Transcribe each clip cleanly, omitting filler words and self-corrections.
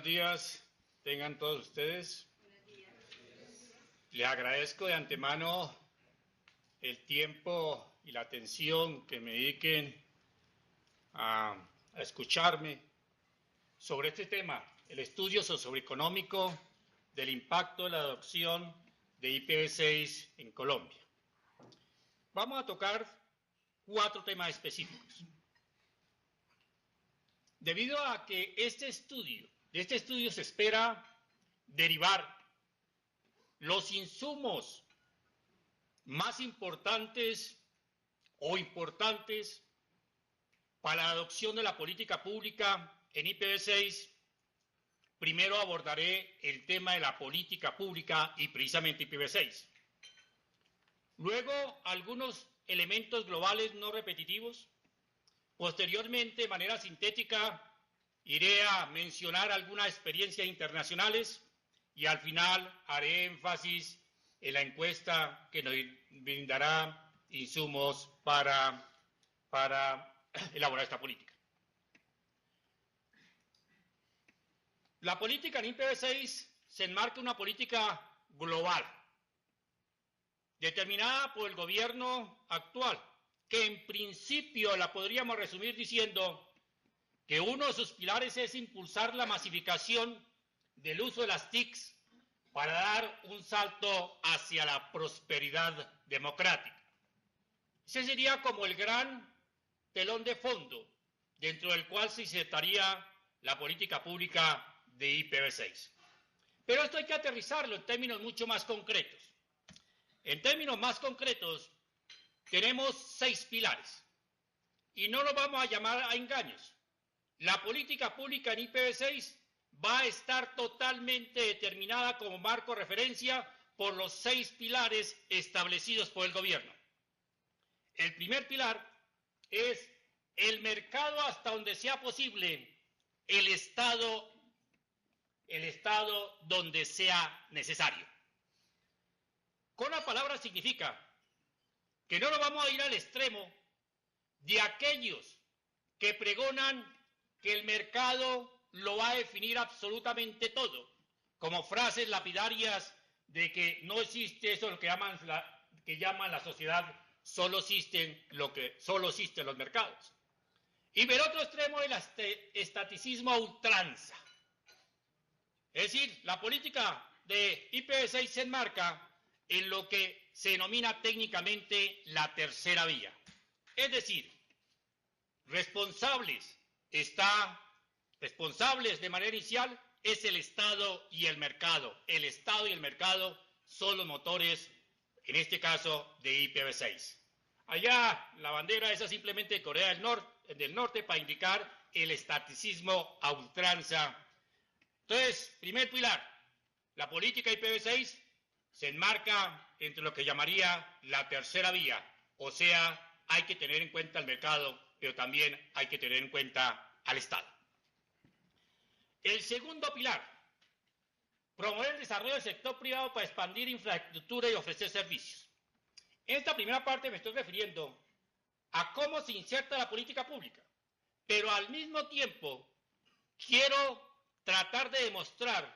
días tengan todos ustedes. Les agradezco de antemano el tiempo y la atención que me dediquen a escucharme sobre este tema, el estudio socioeconómico del impacto de la adopción de IPv6 en Colombia. Vamos a tocar 4 temas específicos. Debido a que de este estudio se espera derivar los insumos más importantes para la adopción de la política pública en IPv6, primero abordaré el tema de la política pública y precisamente IPv6. Luego, algunos elementos globales no repetitivos. Posteriormente, de manera sintética, iré a mencionar algunas experiencias internacionales y al final haré énfasis en la encuesta que nos brindará insumos para elaborar esta política. La política en IPv6 se enmarca en una política global, determinada por el gobierno actual, que en principio la podríamos resumir diciendo que uno de sus pilares es impulsar la masificación del uso de las TICs para dar un salto hacia la prosperidad democrática. Ese sería como el gran telón de fondo dentro del cual se insertaría la política pública de IPv6. Pero esto hay que aterrizarlo en términos mucho más concretos. En términos más concretos, tenemos 6 pilares y no los vamos a llamar a engaños. La política pública en IPv6 va a estar totalmente determinada como marco de referencia por los 6 pilares establecidos por el gobierno. El primer pilar es el mercado hasta donde sea posible, el Estado donde sea necesario. Con la palabra significa que no nos vamos a ir al extremo de aquellos que pregonan que el mercado lo va a definir absolutamente todo, como frases lapidarias de que no existe eso lo que llaman la sociedad, solo existen los mercados. Y ver otro extremo del estaticismo a ultranza. Es decir, la política de IPv6 se enmarca en lo que se denomina técnicamente la tercera vía. Es decir, responsables de manera inicial es el Estado y el mercado. El Estado y el mercado son los motores, en este caso, de IPv6. Allá la bandera esa simplemente de Corea del Norte para indicar el estaticismo a ultranza. Entonces, primer pilar, la política IPv6 se enmarca entre lo que llamaría la tercera vía, o sea, hay que tener en cuenta el mercado, pero también hay que tener en cuenta al Estado. El segundo pilar, promover el desarrollo del sector privado para expandir infraestructura y ofrecer servicios. En esta primera parte me estoy refiriendo a cómo se inserta la política pública, pero al mismo tiempo quiero tratar de demostrar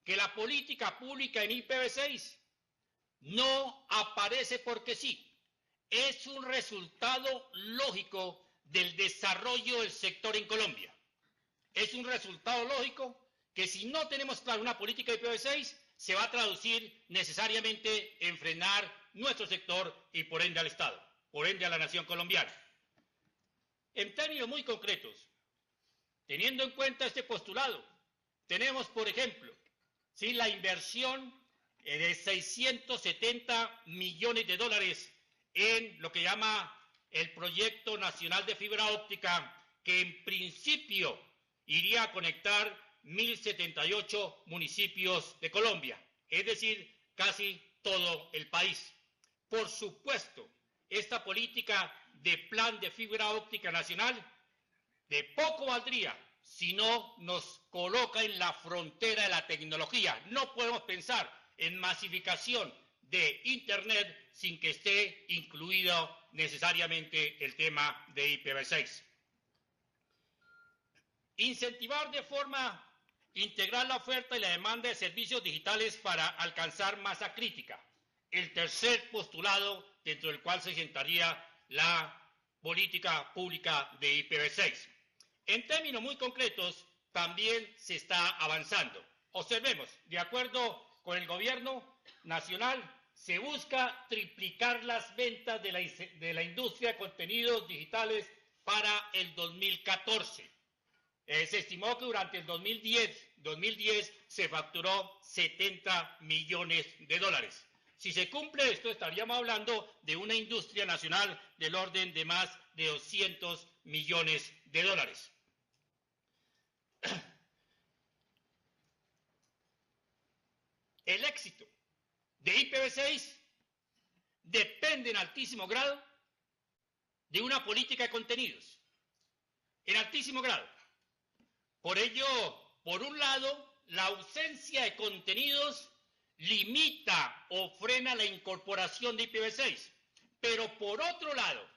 que la política pública en IPv6 no aparece porque sí, es un resultado lógico del desarrollo del sector en Colombia. Es un resultado lógico que si no tenemos claro una política de IPv6, se va a traducir necesariamente en frenar nuestro sector y por ende al Estado, por ende a la nación colombiana. En términos muy concretos, teniendo en cuenta este postulado, tenemos, por ejemplo, ¿sí?, la inversión de 670 millones de dólares en lo que llama el Proyecto Nacional de Fibra Óptica, que en principio iría a conectar 1.078 municipios de Colombia, es decir, casi todo el país. Por supuesto, esta política de plan de fibra óptica nacional de poco valdría si no nos coloca en la frontera de la tecnología. No podemos pensar en masificación de Internet sin que esté incluido necesariamente el tema de IPv6. Incentivar de forma integrar la oferta y la demanda de servicios digitales para alcanzar masa crítica. El tercer postulado dentro del cual se sentaría la política pública de IPv6. En términos muy concretos, también se está avanzando. Observemos, de acuerdo con el gobierno nacional, se busca triplicar las ventas de la industria de contenidos digitales para el 2014. Se estimó que durante el 2010 se facturó 70 millones de dólares. Si se cumple esto, estaríamos hablando de una industria nacional del orden de más de 200 millones de dólares. El éxito de IPv6 depende en altísimo grado de una política de contenidos. En altísimo grado. Por ello, por un lado, la ausencia de contenidos limita o frena la incorporación de IPv6. Pero por otro lado,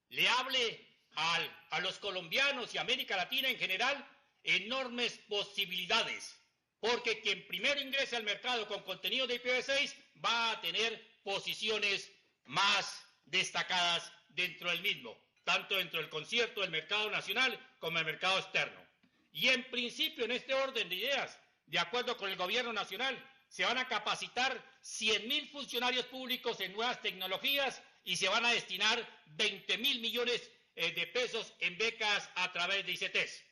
le hable a los colombianos y América Latina en general enormes posibilidades. Porque quien primero ingrese al mercado con contenido de IPv6 va a tener posiciones más destacadas dentro del mismo, tanto dentro del concierto del mercado nacional como el mercado externo. Y en principio, en este orden de ideas, de acuerdo con el gobierno nacional, se van a capacitar 100.000 funcionarios públicos en nuevas tecnologías y se van a destinar 20.000 millones de pesos en becas a través de ICTs.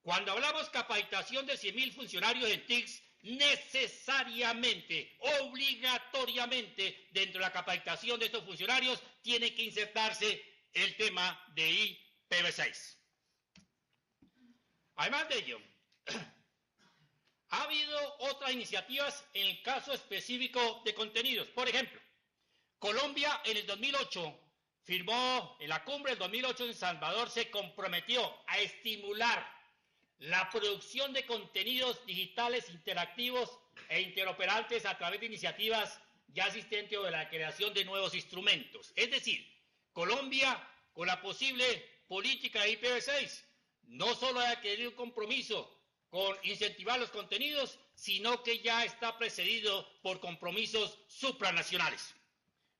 Cuando hablamos capacitación de 100.000 funcionarios en TICs, necesariamente, obligatoriamente, dentro de la capacitación de estos funcionarios, tiene que insertarse el tema de IPv6. Además de ello, ha habido otras iniciativas en el caso específico de contenidos. Por ejemplo, Colombia en el 2008 firmó, en la cumbre del 2008 en Salvador, se comprometió a estimular la producción de contenidos digitales interactivos e interoperantes a través de iniciativas ya existentes o de la creación de nuevos instrumentos. Es decir, Colombia, con la posible política de IPv6, no solo ha adquirido un compromiso con incentivar los contenidos, sino que ya está precedido por compromisos supranacionales.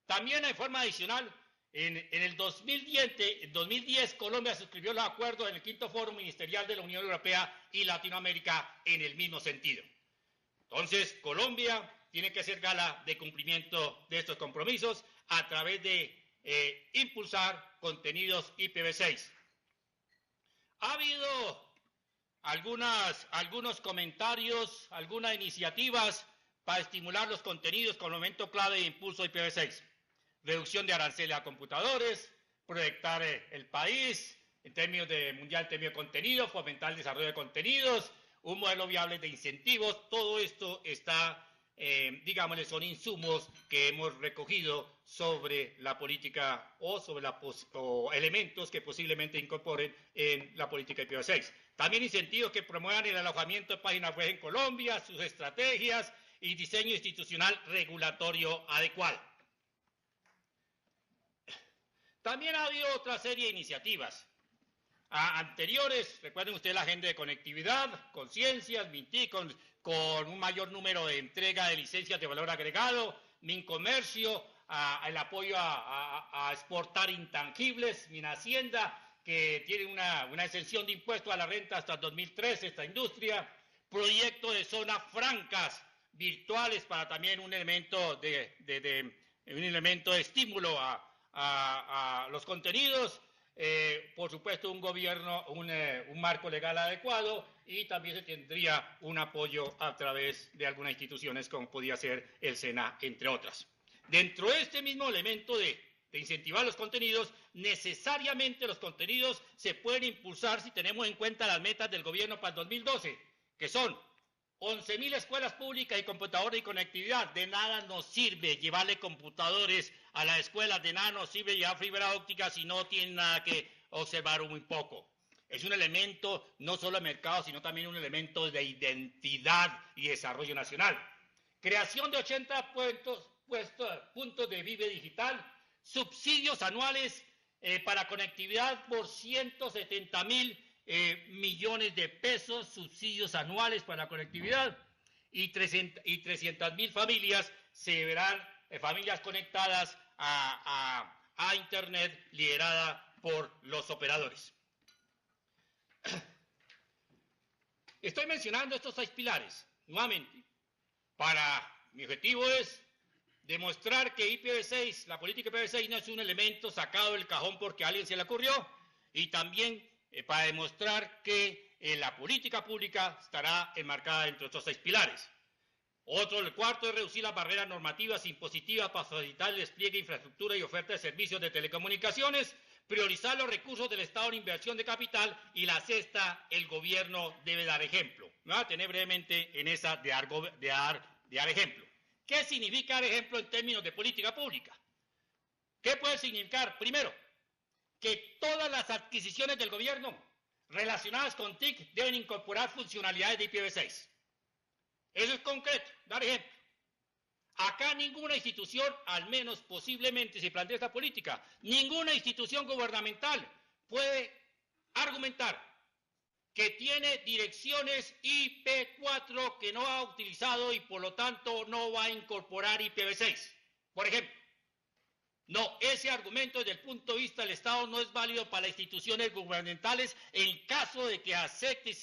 También de forma adicional, en el 2010, Colombia suscribió los acuerdos en el quinto Foro Ministerial de la Unión Europea y Latinoamérica en el mismo sentido. Entonces, Colombia tiene que hacer gala de cumplimiento de estos compromisos a través de impulsar contenidos IPv6. Ha habido algunos comentarios, algunas iniciativas para estimular los contenidos con momento clave de impulso IPv6. Reducción de aranceles a computadores, proyectar el país en términos de mundial, en términos de contenido, fomentar el desarrollo de contenidos, un modelo viable de incentivos. Todo esto está, digámosle, son insumos que hemos recogido sobre la política o sobre elementos que posiblemente incorporen en la política IPv6. También incentivos que promuevan el alojamiento de páginas web en Colombia, sus estrategias y diseño institucional regulatorio adecuado. También ha habido otra serie de iniciativas anteriores. Recuerden ustedes la agenda de conectividad, conciencias, MINTIC, con un mayor número de entrega de licencias de valor agregado, MINComercio, el apoyo a exportar intangibles, MINHACIENDA, que tiene una exención de impuestos a la renta hasta el 2013, esta industria, proyecto de zonas francas virtuales para también un elemento de estímulo a los contenidos, por supuesto un gobierno, un marco legal adecuado, y también se tendría un apoyo a través de algunas instituciones como podía ser el SENA, entre otras. Dentro de este mismo elemento de incentivar los contenidos, necesariamente los contenidos se pueden impulsar si tenemos en cuenta las metas del gobierno para el 2012, que son 11.000 escuelas públicas y computadores y conectividad. De nada nos sirve llevarle computadores a las escuelas, de nada nos sirve llevar fibra óptica si no tienen nada que observar muy poco. Es un elemento no solo de mercado, sino también un elemento de identidad y desarrollo nacional. Creación de 80 puntos de Vive Digital, subsidios anuales para conectividad por 170.000 millones de pesos, subsidios anuales para la conectividad, y 300.000 familias se verán, familias conectadas a Internet liderada por los operadores. Estoy mencionando estos 6 pilares, nuevamente, mi objetivo es demostrar que IPv6, la política IPv6 no es un elemento sacado del cajón porque a alguien se le ocurrió, y también para demostrar que la política pública estará enmarcada entre estos 6 pilares. El cuarto es reducir las barreras normativas e impositivas para facilitar el despliegue de infraestructura y oferta de servicios de telecomunicaciones, priorizar los recursos del Estado en inversión de capital, y la sexta, el gobierno debe dar ejemplo. Me voy a tener brevemente en esa de dar ejemplo. ¿Qué significa dar ejemplo en términos de política pública? ¿Qué puede significar? Primero, que todas las adquisiciones del gobierno relacionadas con TIC deben incorporar funcionalidades de IPv6. Eso es concreto, dar ejemplo. Acá ninguna institución, al menos posiblemente si plantea esta política, ninguna institución gubernamental puede argumentar que tiene direcciones IP4 que no ha utilizado y por lo tanto no va a incorporar IPv6. Por ejemplo, no, ese argumento desde el punto de vista del Estado no es válido para las instituciones gubernamentales en caso de que acepte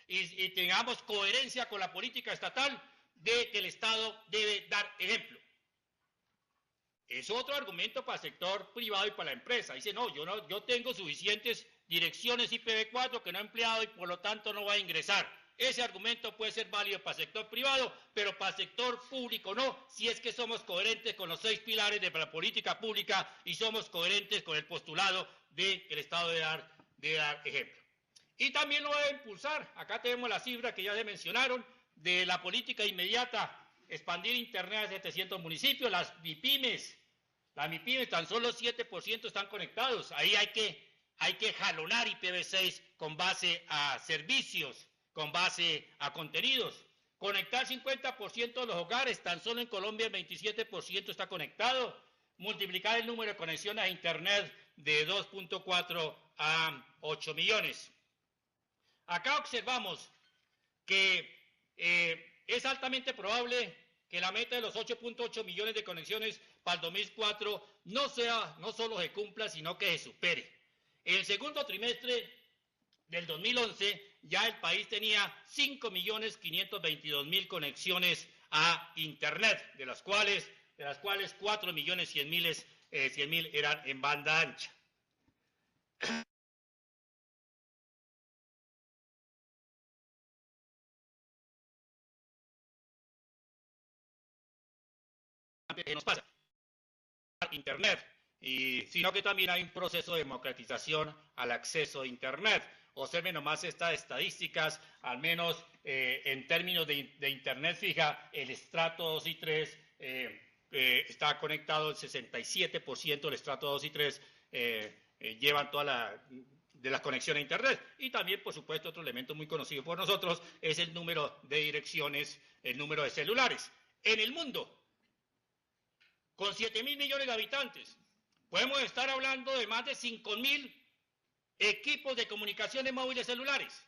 y tengamos coherencia con la política estatal de que el Estado debe dar ejemplo. Es otro argumento para el sector privado y para la empresa. Dice, no, yo tengo suficientes direcciones IPv4 que no he empleado y por lo tanto no va a ingresar. Ese argumento puede ser válido para el sector privado, pero para el sector público no, si es que somos coherentes con los 6 pilares de la política pública y somos coherentes con el postulado de que el Estado debe dar ejemplo. Y también lo va a impulsar, acá tenemos la cifra que ya se mencionaron, de la política inmediata, expandir Internet a 700 municipios, las MIPYMES, tan solo 7% están conectados, ahí hay que jalonar IPv6 con base a servicios, con base a contenidos, conectar 50% de los hogares, tan solo en Colombia el 27% está conectado, multiplicar el número de conexiones a Internet de 2.4 a 8 millones. Acá observamos que es altamente probable que la meta de los 8.8 millones de conexiones para el 2004 no solo se cumpla, sino que se supere. En el segundo trimestre del 2011 ya el país tenía 5.522.000 conexiones a Internet, de las cuales 4.100.000 eran en banda ancha. Que nos pasa Internet, sino que también hay un proceso de democratización al acceso a Internet. Observen nomás estas estadísticas, al menos en términos de Internet fija, el estrato 2 y 3 está conectado, el 67% del estrato 2 y 3 llevan toda de las conexiones a Internet. Y también, por supuesto, otro elemento muy conocido por nosotros es el número de direcciones, el número de celulares. En el mundo, con 7.000 millones de habitantes, podemos estar hablando de más de 5.000 equipos de comunicaciones móviles celulares.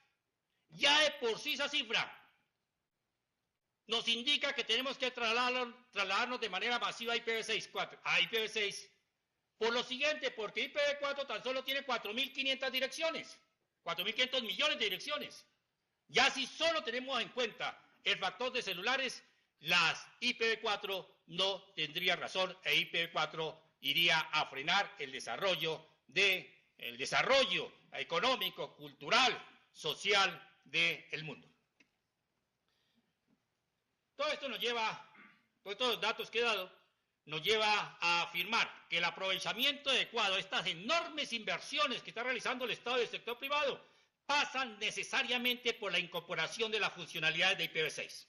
Ya de por sí esa cifra nos indica que tenemos que trasladarnos de manera masiva a IPv6. Por lo siguiente, porque IPv4 tan solo tiene 4.500 direcciones, 4.500 millones de direcciones. Ya si solo tenemos en cuenta el factor de celulares, las IPv4 no tendría razón e IPv4 iría a frenar el desarrollo económico, cultural, social del mundo. Todo esto nos lleva, todos estos datos que he dado, nos lleva a afirmar que el aprovechamiento adecuado de estas enormes inversiones que está realizando el Estado y el sector privado pasan necesariamente por la incorporación de las funcionalidades de IPv6.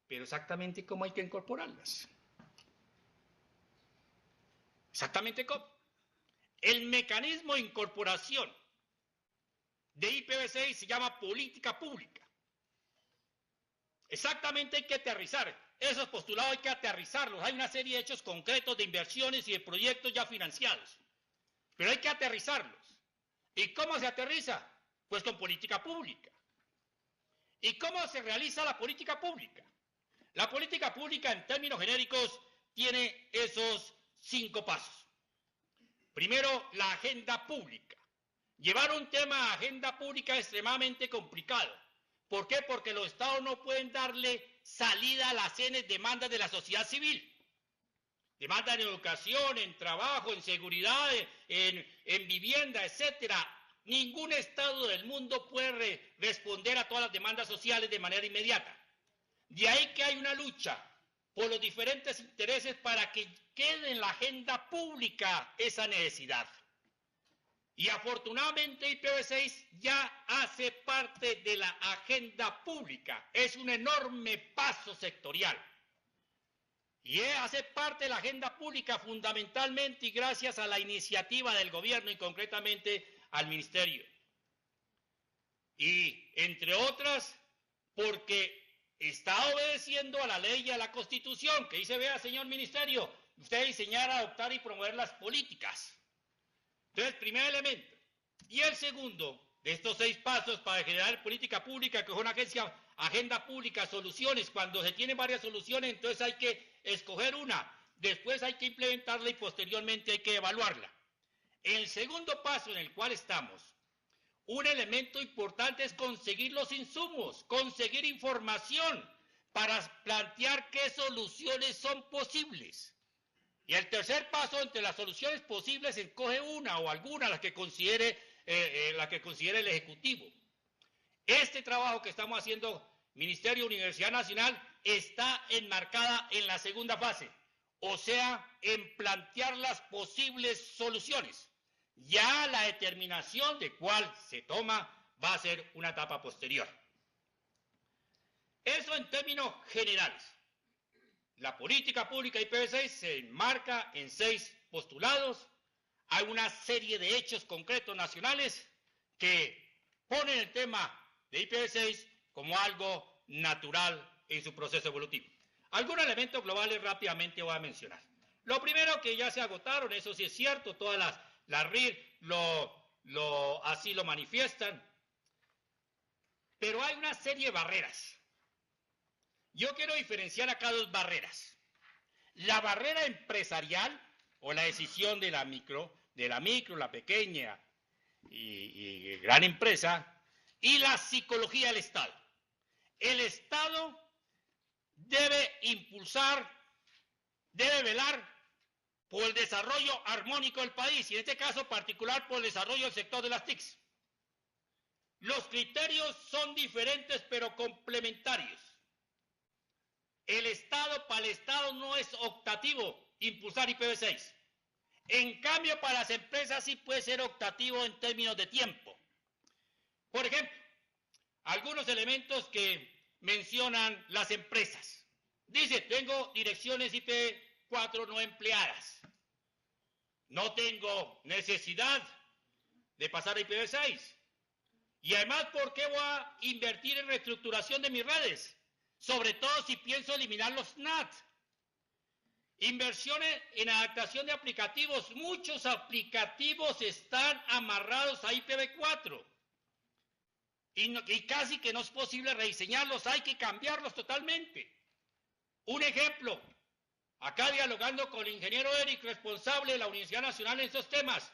Pero exactamente cómo hay que incorporarlas. Exactamente cómo. El mecanismo de incorporación de IPv6 se llama política pública. Exactamente hay que aterrizar. Esos postulados hay que aterrizarlos. Hay una serie de hechos concretos de inversiones y de proyectos ya financiados. Pero hay que aterrizarlos. ¿Y cómo se aterriza? Pues con política pública. ¿Y cómo se realiza la política pública? La política pública, en términos genéricos, tiene esos 5 pasos. Primero, la agenda pública. Llevar un tema a agenda pública es extremadamente complicado. ¿Por qué? Porque los estados no pueden darle salida a las demandas de la sociedad civil. Demanda en educación, en trabajo, en seguridad, en vivienda, etc. Ningún estado del mundo puede responder a todas las demandas sociales de manera inmediata. De ahí que hay una lucha por los diferentes intereses para que quede en la agenda pública esa necesidad. Y afortunadamente IPv6 ya hace parte de la agenda pública. Es un enorme paso sectorial. Y hace parte de la agenda pública fundamentalmente y gracias a la iniciativa del gobierno y concretamente al ministerio. Y entre otras, porque está obedeciendo a la ley y a la Constitución, que dice, vea, señor ministerio, usted diseñar, adoptar y promover las políticas. Entonces, primer elemento. Y el segundo de estos 6 pasos para generar política pública, que es una agenda pública, soluciones. Cuando se tienen varias soluciones, entonces hay que escoger una. Después hay que implementarla y posteriormente hay que evaluarla. El segundo paso en el cual estamos, un elemento importante es conseguir los insumos, conseguir información para plantear qué soluciones son posibles. Y el tercer paso, entre las soluciones posibles, escoge una o alguna, la que considere el Ejecutivo. Este trabajo que estamos haciendo, Ministerio Universidad Nacional, está enmarcada en la segunda fase, o sea, en plantear las posibles soluciones. Ya la determinación de cuál se toma va a ser una etapa posterior. Eso en términos generales. La política pública IPv6 se enmarca en 6 postulados. Hay una serie de hechos concretos nacionales que ponen el tema de IPv6 como algo natural en su proceso evolutivo. Algunos elementos globales rápidamente voy a mencionar. Lo primero, que ya se agotaron, eso sí es cierto, todas las RIR así lo manifiestan, pero hay una serie de barreras. Yo quiero diferenciar acá 2 barreras. La barrera empresarial, o la decisión de la micro, la pequeña y gran empresa, y la psicología del Estado. El Estado debe impulsar, debe velar por el desarrollo armónico del país, y en este caso particular por el desarrollo del sector de las TICs. Los criterios son diferentes pero complementarios. Para el Estado no es optativo impulsar IPv6. En cambio, para las empresas sí puede ser optativo en términos de tiempo. Por ejemplo, algunos elementos que mencionan las empresas. Dice, tengo direcciones IP4 no empleadas. No tengo necesidad de pasar a IPv6. Y además, ¿por qué voy a invertir en reestructuración de mis redes? Sobre todo si pienso eliminar los NAT. Inversiones en adaptación de aplicativos. Muchos aplicativos están amarrados a IPv4. Y casi que no es posible rediseñarlos, hay que cambiarlos totalmente. Un ejemplo, acá dialogando con el ingeniero Eric, responsable de la Universidad Nacional en estos temas,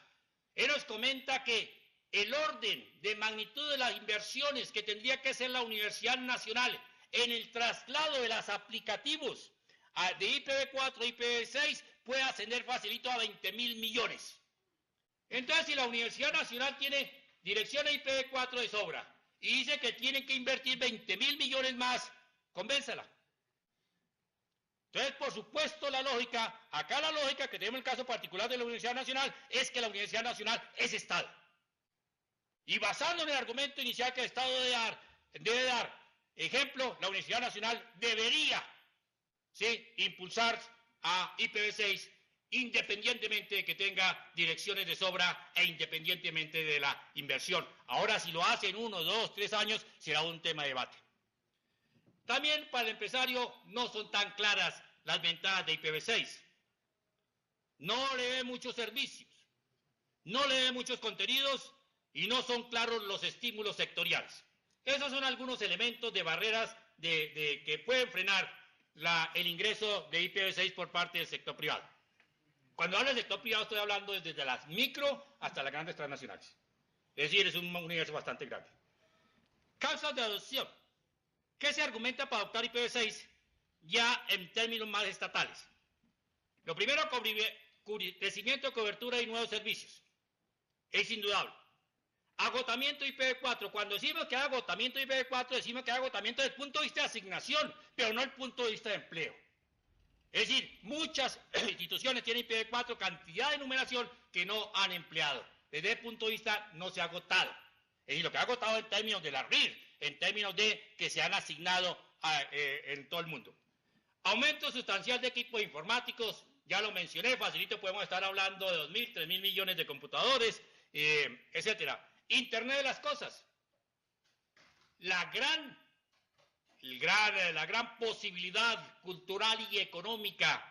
él nos comenta que el orden de magnitud de las inversiones que tendría que hacer la Universidad Nacional en el traslado de los aplicativos de IPv4 a IPv6 puede ascender facilito a 20.000 millones. Entonces, si la Universidad Nacional tiene direcciones IPv4 de sobra y dice que tienen que invertir 20.000 millones más, convénzala. Entonces, por supuesto, la lógica que tenemos en el caso particular de la Universidad Nacional es que la Universidad Nacional es Estado. Y basándonos en el argumento inicial que el Estado debe dar ejemplo, la Universidad Nacional debería, ¿sí?, impulsar a IPv6 independientemente de que tenga direcciones de sobra e independientemente de la inversión. Ahora, si lo hace en 1, 2, 3 años, será un tema de debate. También para el empresario no son tan claras las ventajas de IPv6. No le ve muchos servicios, no le ve muchos contenidos y no son claros los estímulos sectoriales. Esos son algunos elementos de barreras que pueden frenar el ingreso de IPv6 por parte del sector privado. Cuando hablo del sector privado estoy hablando desde las micro hasta las grandes transnacionales. Es decir, es un universo bastante grande. Causas de adopción. ¿Qué se argumenta para adoptar IPv6 ya en términos más estatales? Lo primero, crecimiento de cobertura y nuevos servicios. Es indudable. Agotamiento IPv4. Cuando decimos que hay agotamiento IPv4, decimos que hay agotamiento desde el punto de vista de asignación, pero no desde el punto de vista de empleo. Es decir, muchas instituciones tienen IPv4, cantidad de numeración que no han empleado. Desde el punto de vista no se ha agotado. Es decir, lo que ha agotado en términos de la RIR, en términos de que se han asignado en todo el mundo. Aumento sustancial de equipos informáticos, ya lo mencioné, facilito, podemos estar hablando de 2.000, 3.000 millones de computadores, etcétera. Internet de las cosas. La gran posibilidad cultural y económica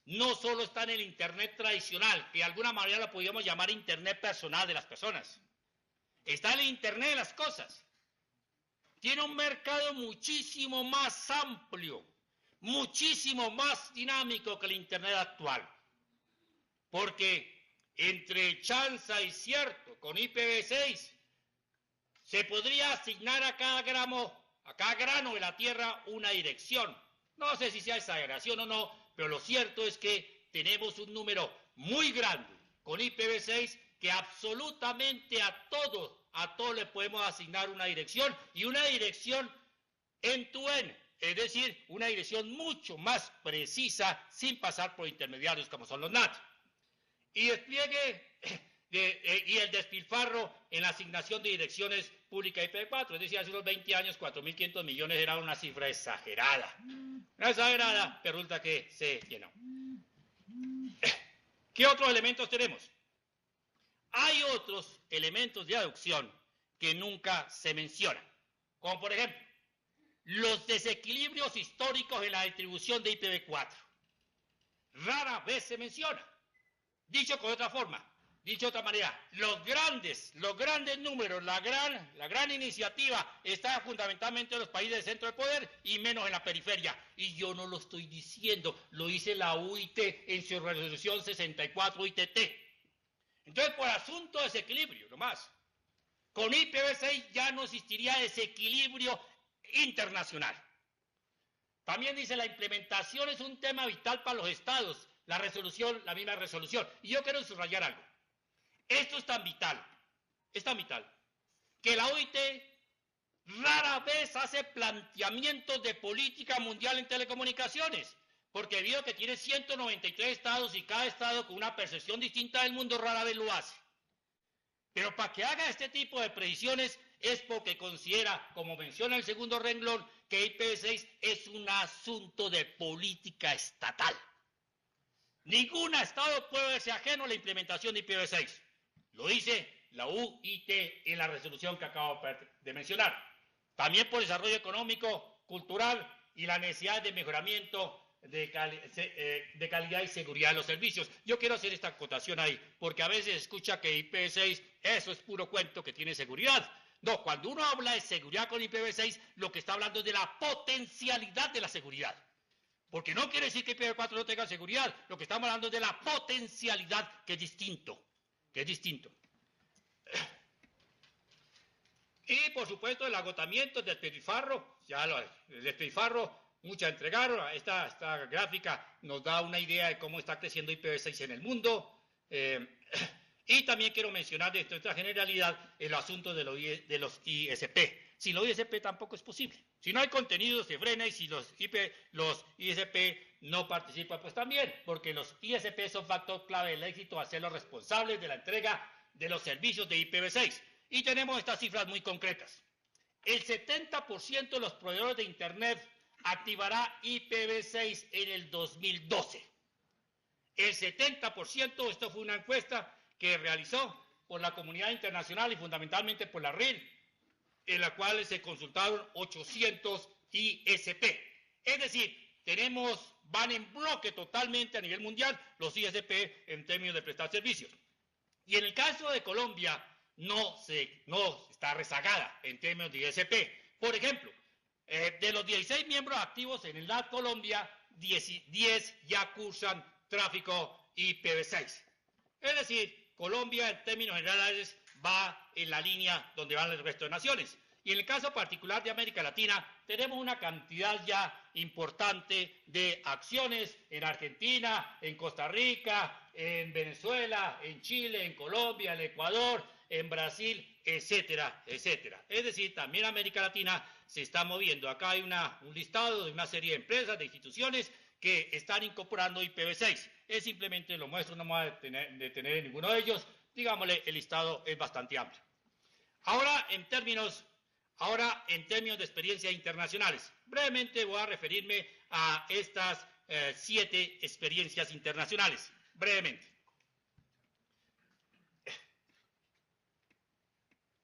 no solo está en el Internet tradicional, que de alguna manera lo podríamos llamar Internet personal de las personas. Está en el Internet de las cosas. Tiene un mercado muchísimo más amplio, muchísimo más dinámico que el Internet actual. Porque entre chanza y cierto, con IPv6, se podría asignar a cada grano de la Tierra una dirección. No sé si sea exageración o no, pero lo cierto es que tenemos un número muy grande con IPv6 que absolutamente a todos le podemos asignar una dirección y una dirección end-to-end, es decir, una dirección mucho más precisa sin pasar por intermediarios como son los NAT. Y despliegue y el despilfarro en la asignación de direcciones públicas IPv4, es decir, hace unos 20 años 4.500 millones era una cifra exagerada. Una exagerada, pero resulta que se llenó. ¿Qué otros elementos tenemos? Hay otros elementos de adopción que nunca se mencionan, como por ejemplo, los desequilibrios históricos en la distribución de IPv4. Rara vez se menciona. Dicho de otra forma, dicho de otra manera, los grandes números, la gran iniciativa está fundamentalmente en los países del centro de poder y menos en la periferia. Y yo no lo estoy diciendo, lo dice la UIT en su resolución 64 ITT. Entonces, por asunto de desequilibrio, nomás. Con IPv6 ya no existiría desequilibrio internacional. También dice, la implementación es un tema vital para los estados. La misma resolución. Y yo quiero subrayar algo. Esto es tan vital, que la OIT rara vez hace planteamientos de política mundial en telecomunicaciones, porque debido a que tiene 193 estados y cada estado con una percepción distinta del mundo, rara vez lo hace. Pero para que haga este tipo de predicciones es porque considera, como menciona el segundo renglón, que IPv6 es un asunto de política estatal. Ningún estado puede verse ajeno a la implementación de IPv6. Lo dice la UIT en la resolución que acabo de mencionar. También por desarrollo económico, cultural y la necesidad de mejoramiento de calidad y seguridad de los servicios. Yo quiero hacer esta acotación ahí, porque a veces escucha que IPv6, eso es puro cuento que tiene seguridad. No, cuando uno habla de seguridad con IPv6, lo que está hablando es de la potencialidad de la seguridad. Porque no quiere decir que IPv4 no tenga seguridad. Lo que estamos hablando es de la potencialidad, que es distinto. Y, por supuesto, el agotamiento del despilfarro. El despilfarro, muchas entregaron. Esta gráfica nos da una idea de cómo está creciendo IPv6 en el mundo. Y también quiero mencionar de esta generalidad el asunto de los ISP. Si los ISP tampoco es posible. Si no hay contenido se frena y si los ISP no participan, pues también, porque los ISP son factor clave del éxito a ser los responsables de la entrega de los servicios de IPv6. Y tenemos estas cifras muy concretas. El 70% de los proveedores de Internet activará IPv6 en el 2012. El 70%, esto fue una encuesta que realizó por la comunidad internacional y fundamentalmente por la RIR, en la cual se consultaron 800 ISP. Es decir, van en bloque totalmente a nivel mundial los ISP en términos de prestar servicios. Y en el caso de Colombia, no está rezagada en términos de ISP. Por ejemplo, de los 16 miembros activos en el LAT Colombia, 10 ya cursan tráfico IPv6. Es decir, Colombia en términos generales va en la línea donde van el resto de naciones. Y en el caso particular de América Latina, tenemos una cantidad ya importante de acciones en Argentina, en Costa Rica, en Venezuela, en Chile, en Colombia, en Ecuador, en Brasil, etcétera, etcétera. Es decir, también América Latina se está moviendo. Acá hay un listado de una serie de empresas, de instituciones que están incorporando IPv6. Es simplemente lo muestro, no me voy a detener en ninguno de ellos. Digámosle, el listado es bastante amplio. Ahora, en términos de experiencias internacionales, brevemente voy a referirme a estas 7 experiencias internacionales, brevemente.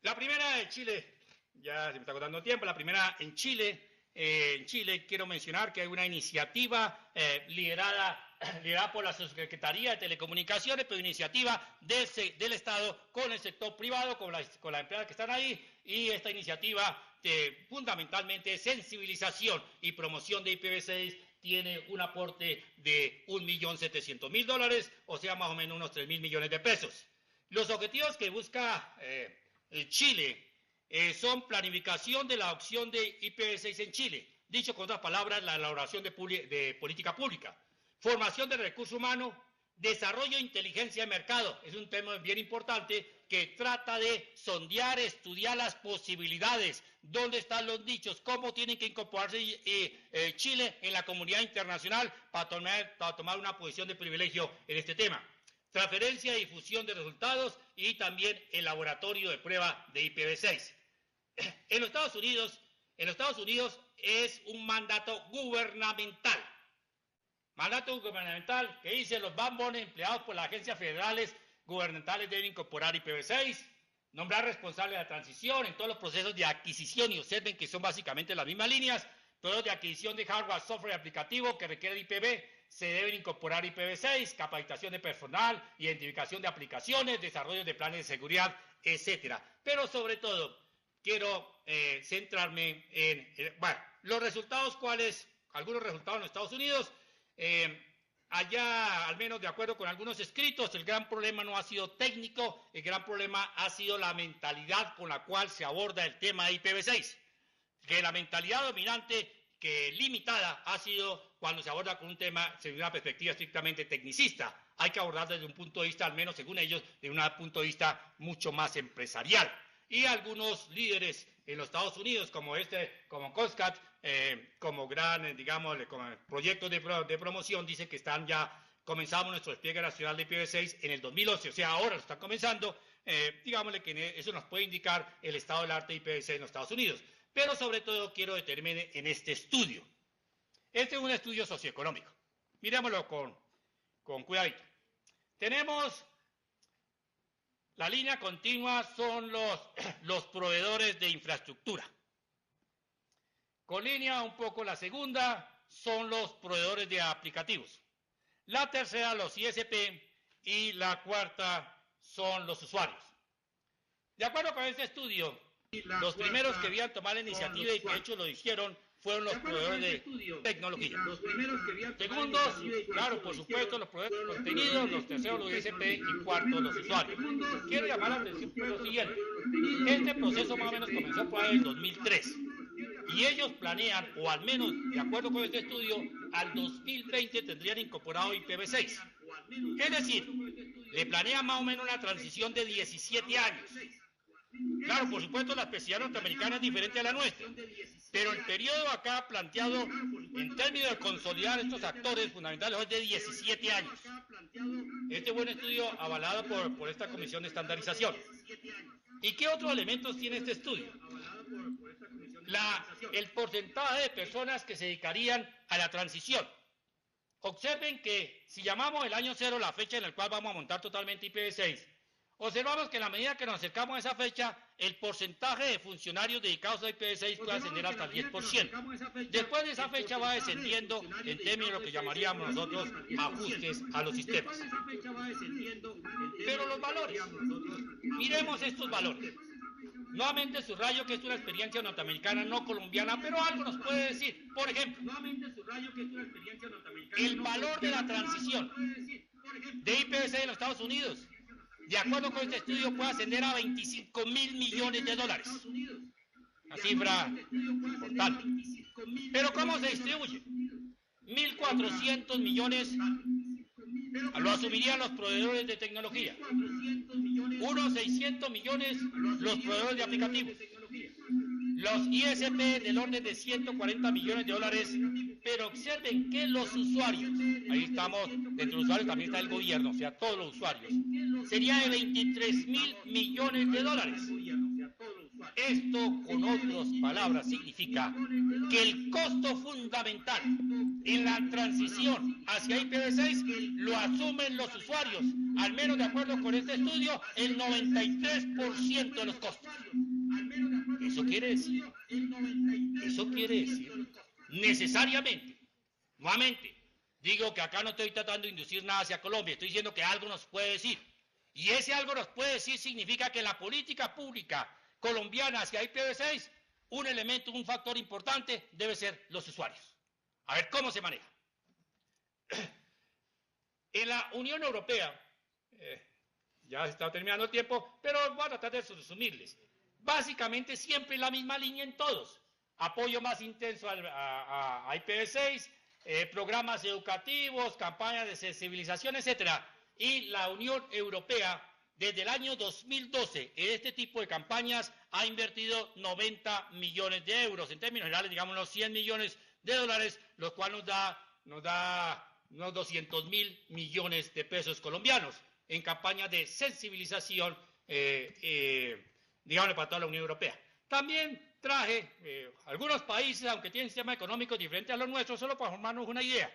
La primera de Chile, ya se me está agotando el tiempo, la primera en Chile. En Chile quiero mencionar que hay una iniciativa liderada por la Secretaría de Telecomunicaciones, pero iniciativa del Estado con el sector privado, con las empresas que están ahí, y esta iniciativa fundamentalmente sensibilización y promoción de IPv6 tiene un aporte de $1.700.000, o sea, más o menos unos 3.000 millones de pesos. Los objetivos que busca Chile son planificación de la adopción de IPv6 en Chile, dicho con otras palabras, la elaboración de política pública, formación de recursos humanos, desarrollo de inteligencia de mercado, es un tema bien importante que trata de sondear, estudiar las posibilidades, dónde están los nichos, cómo tienen que incorporarse Chile en la comunidad internacional para tomar una posición de privilegio en este tema. Transferencia y difusión de resultados y también el laboratorio de prueba de IPv6. En los Estados Unidos es un mandato gubernamental. Mandato gubernamental que dice los backbones empleados por las agencias federales gubernamentales deben incorporar IPv6, nombrar responsables de la transición en todos los procesos de adquisición, y observen que son básicamente las mismas líneas, todos de adquisición de hardware, software y aplicativo que requieren IPv, se deben incorporar IPv6, capacitación de personal, identificación de aplicaciones, desarrollo de planes de seguridad, etcétera. Pero sobre todo, quiero centrarme en, los resultados, algunos resultados en los Estados Unidos. Allá, al menos de acuerdo con algunos escritos, el gran problema no ha sido técnico, el gran problema ha sido la mentalidad con la cual se aborda el tema de IPv6. Que la mentalidad dominante, que limitada, ha sido cuando se aborda con un tema desde una perspectiva estrictamente tecnicista. Hay que abordar desde un punto de vista, al menos según ellos, de un punto de vista mucho más empresarial. Y algunos líderes en los Estados Unidos, como COSCAT, como gran, digamos, como proyectos de promoción, dicen que comenzamos nuestro despliegue nacional de IPv6 en el 2011, o sea, ahora lo están comenzando. Digámosle que eso nos puede indicar el estado del arte de IPv6 en los Estados Unidos. Pero sobre todo quiero detenerme en este estudio. Este es un estudio socioeconómico. Mirémoslo con cuidadito. Tenemos la línea continua, son los proveedores de infraestructura. Con línea un poco la segunda son los proveedores de aplicativos. La tercera los ISP y la cuarta son los usuarios. De acuerdo con este estudio, los primeros que debían tomar la iniciativa y que de hecho lo hicieron fueron los proveedores de tecnología. Segundos, claro, por supuesto, los proveedores de contenidos, los terceros los ISP y cuartos los usuarios. Quiero llamar la atención por lo siguiente. Este proceso más o menos comenzó por ahí en el 2003 y ellos planean, o al menos de acuerdo con este estudio, al 2020 tendrían incorporado IPv6. Es decir, le planean más o menos una transición de 17 años. Claro, por supuesto, la especialidad norteamericana es diferente a la nuestra, pero el periodo acá planteado en términos de consolidar estos actores fundamentales es de 17 años. Este buen estudio avalado por esta comisión de estandarización. ¿Y qué otros elementos tiene este estudio? El porcentaje de personas que se dedicarían a la transición. Observen que si llamamos el año cero la fecha en la cual vamos a montar totalmente IPv6, observamos que en la medida que nos acercamos a esa fecha, el porcentaje de funcionarios dedicados a IPv6 puede ascender hasta el 10%. Después de esa fecha va descendiendo en términos de lo que llamaríamos nosotros ajustes a los sistemas. Pero los valores, miremos estos valores. Nuevamente subrayo que es una experiencia norteamericana, no colombiana, pero algo nos puede decir. Por ejemplo, el valor de la transición de IPv6 en los Estados Unidos, de acuerdo con este estudio, puede ascender a 25.000 millones de dólares. Una cifra importante. Pero ¿cómo se distribuye? 1.400 millones lo asumirían los proveedores de tecnología. Unos 600 millones los proveedores de aplicativos. Los ISP del orden de 140 millones de dólares. Pero observen que los usuarios, ahí estamos, dentro de los usuarios también está el gobierno, o sea, todos los usuarios, sería de 23.000 millones de dólares. Esto, con otras palabras, significa que el costo fundamental en la transición hacia IPv6 lo asumen los usuarios, al menos de acuerdo con este estudio, el 93% de los costos. Eso quiere decir necesariamente, nuevamente, digo que acá no estoy tratando de inducir nada hacia Colombia, estoy diciendo que algo nos puede decir. Y ese algo nos puede decir significa que la política pública colombiana hacia IPv6, un elemento, un factor importante debe ser los usuarios. A ver cómo se maneja. En la Unión Europea, ya está terminando el tiempo, pero voy a tratar de resumirles. Básicamente siempre la misma línea en todos. Apoyo más intenso a IPv6, programas educativos, campañas de sensibilización, etc. Y la Unión Europea, desde el año 2012, en este tipo de campañas ha invertido 90 millones de euros. En términos generales, digamos, unos 100 millones de dólares, lo cual nos da unos 200.000 millones de pesos colombianos en campañas de sensibilización, digamos, para toda la Unión Europea. También traje algunos países, aunque tienen sistemas económicos diferentes a los nuestros, solo para formarnos una idea.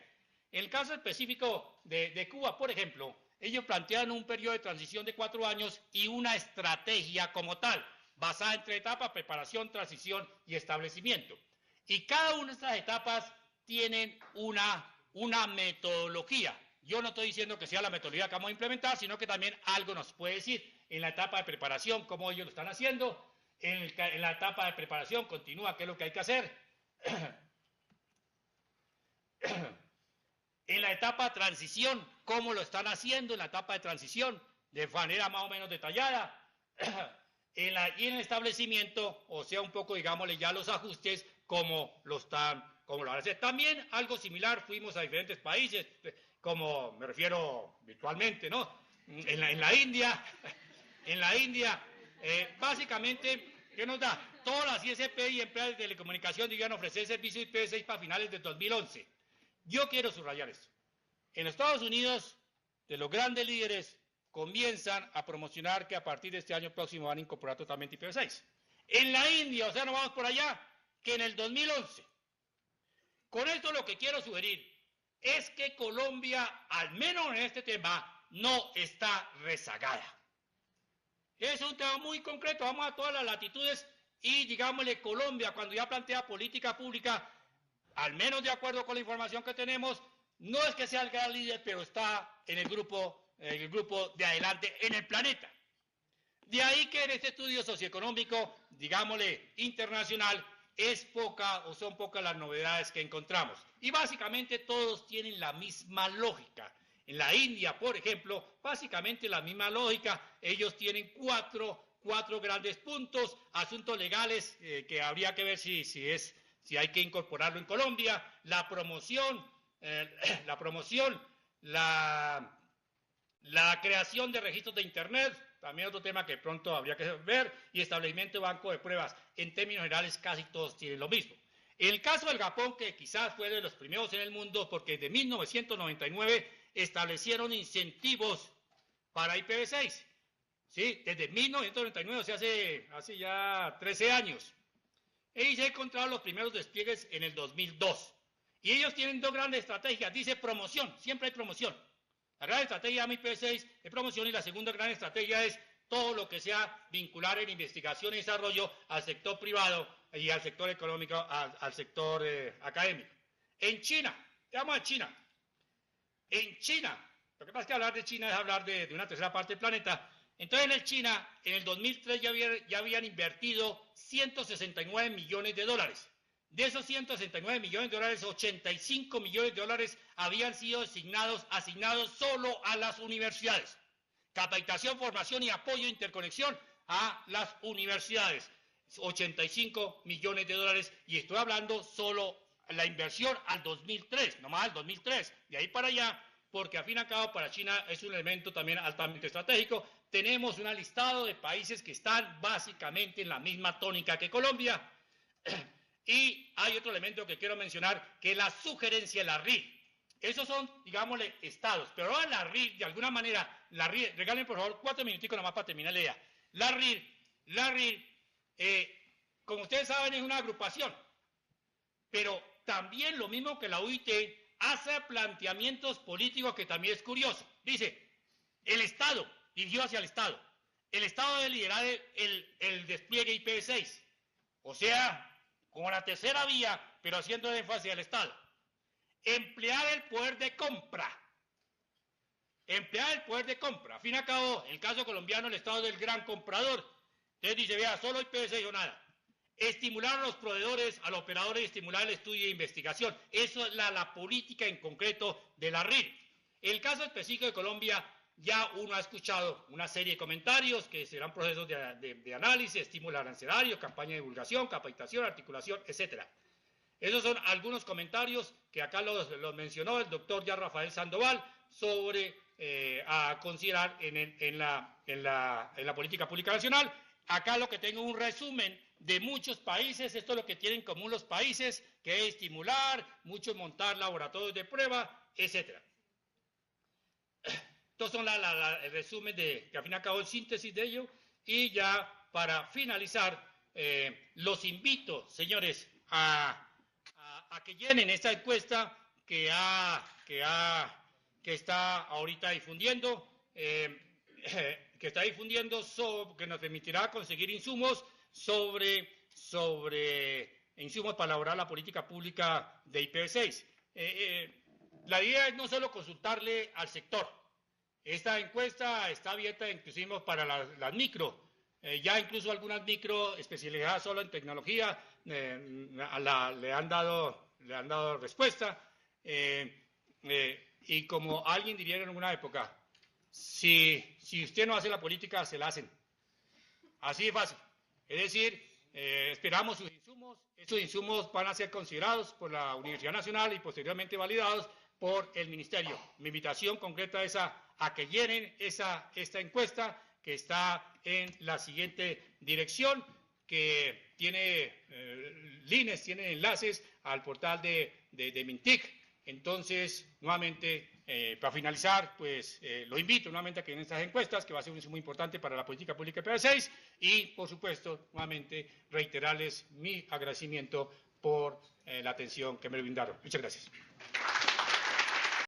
En el caso específico de Cuba, por ejemplo, ellos plantean un periodo de transición de 4 años y una estrategia como tal, basada en 3 etapas: preparación, transición y establecimiento. Y cada una de estas etapas tienen una metodología. Yo no estoy diciendo que sea la metodología que vamos a implementar, sino que también algo nos puede decir en la etapa de preparación, cómo ellos lo están haciendo. En la etapa de preparación continúa qué es lo que hay que hacer. En la etapa de transición, cómo lo están haciendo en la etapa de transición, de manera más o menos detallada. Y en el establecimiento, o sea, un poco, digámosle, ya los ajustes, cómo lo van a hacer. También algo similar, fuimos a diferentes países, como me refiero virtualmente, ¿no? En la India, básicamente, ¿qué nos da? Todas las ISP y empresas de telecomunicación debían ofrecer servicios IPv6 para finales de 2011. Yo quiero subrayar esto. En Estados Unidos, de los grandes líderes, comienzan a promocionar que a partir de este año próximo van a incorporar totalmente IPv6. En la India, o sea, no vamos por allá, que en el 2011. Con esto lo que quiero sugerir es que Colombia, al menos en este tema, no está rezagada. Es un tema muy concreto, vamos a todas las latitudes y, digámosle, Colombia, cuando ya plantea política pública, al menos de acuerdo con la información que tenemos, no es que sea el gran líder, pero está en el grupo de adelante en el planeta. De ahí que en este estudio socioeconómico, digámosle, internacional, son pocas las novedades que encontramos. Y básicamente todos tienen la misma lógica. En la India, por ejemplo, básicamente la misma lógica. Ellos tienen cuatro grandes puntos, asuntos legales que habría que ver si hay que incorporarlo en Colombia, la promoción, la creación de registros de Internet, también otro tema que pronto habría que ver, y establecimiento de banco de pruebas. En términos generales, casi todos tienen lo mismo. En el caso del Japón, que quizás fue de los primeros en el mundo, porque desde 1999 establecieron incentivos para IPv6. ¿Sí? Desde 1999, o sea, hace ya 13 años. Y se han encontrado los primeros despliegues en el 2002. Y ellos tienen 2 grandes estrategias. Dice promoción, siempre hay promoción. La gran estrategia de IPv6 es promoción y la segunda gran estrategia es todo lo que sea vincular en investigación y desarrollo al sector privado y al sector económico, al sector académico. En China, vamos a China. En China, lo que pasa es que hablar de China es hablar de una tercera parte del planeta. Entonces en China, en el 2003 ya habían invertido 169 millones de dólares. De esos 169 millones de dólares, 85 millones de dólares habían sido asignados solo a las universidades. Capacitación, formación y apoyo e interconexión a las universidades. 85 millones de dólares, y estoy hablando solo la inversión al 2003, nomás al 2003. De ahí para allá, porque al fin y al cabo para China es un elemento también altamente estratégico. Tenemos un listado de países que están básicamente en la misma tónica que Colombia. Y hay otro elemento que quiero mencionar, que es la sugerencia de la RIR. Esos son, digámosle, estados. Pero ahora la RIR, de alguna manera, la RIR, regalen por favor 4 minuticos nomás para terminar la idea. La RIR, como ustedes saben, es una agrupación. Pero también lo mismo que la UIT, hace planteamientos políticos que también es curioso. Dice, el Estado, dirigido hacia el Estado debe liderar el despliegue IPv6. O sea, como la tercera vía, pero haciendo énfasis al Estado. Emplear el poder de compra. Emplear el poder de compra. Al fin y al cabo, en el caso colombiano, el Estado es el gran comprador. Entonces dice, vea, solo IPv6 o nada. Estimular a los proveedores, a los operadores, estimular el estudio e investigación. Eso es la política en concreto de la RIR. En el caso específico de Colombia, ya uno ha escuchado una serie de comentarios que serán procesos de análisis, estímulo arancelario, campaña de divulgación, capacitación, articulación, etc. Esos son algunos comentarios que acá los mencionó el doctor ya Rafael Sandoval sobre a considerar en la política pública nacional. Acá lo que tengo es un resumen de muchos países. Esto es lo que tienen en común los países, que es estimular, mucho montar laboratorios de prueba, etc. Estos son el resumen que al fin y al cabo el síntesis de ello. Y ya para finalizar, los invito, señores, a que llenen esta encuesta que está ahorita difundiendo, que nos permitirá conseguir insumos insumos para elaborar la política pública de IPv6. La idea es no solo consultarle al sector. Esta encuesta está abierta inclusive para las micro. Ya incluso algunas micro especializadas solo en tecnología le han dado respuesta. Y como alguien diría en alguna época, si usted no hace la política, se la hacen. Así de fácil. Es decir, esperamos sus insumos. Esos insumos van a ser considerados por la Universidad Nacional y posteriormente validados por el Ministerio. Mi invitación concreta es a que llenen esta encuesta, que está en la siguiente dirección, que tiene links, tiene enlaces al portal de Mintic. Entonces, nuevamente, para finalizar, pues lo invito nuevamente a que en estas encuestas, que va a ser un insumo importante para la política pública IPv6, y por supuesto, nuevamente, reiterarles mi agradecimiento por la atención que me brindaron. Muchas gracias.